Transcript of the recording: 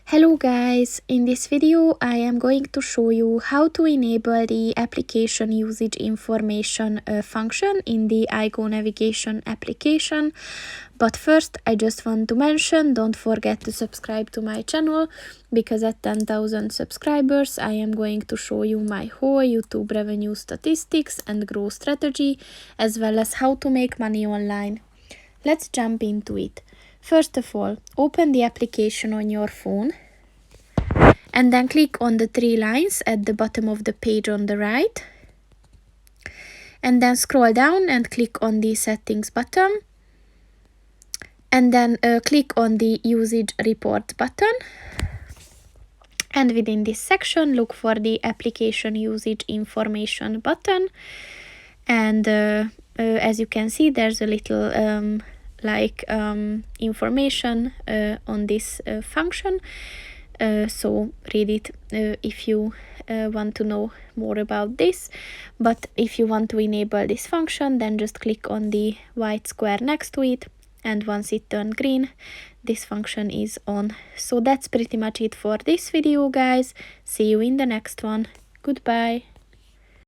Hello guys, in this video I am going to show you how to enable the application usage information function in the IGO Navigation application. But first I just want to mention, don't forget to subscribe to my channel, because at 10,000 subscribers I am going to show you my whole YouTube revenue statistics and growth strategy, as well as how to make money online. Let's jump into it. First of all, open the application on your phone and then click on the three lines at the bottom of the page on the right. And then scroll down and click on the settings button. And then click on the usage report button. And within this section, look for the application usage information button. And as you can see, there's a little information on this function, so read it if you want to know more about this. But if you want to enable this function, then just click on the white square next to it, and once it turns green, this function is on. So that's pretty much it for this video, guys. See you in the next one. Goodbye.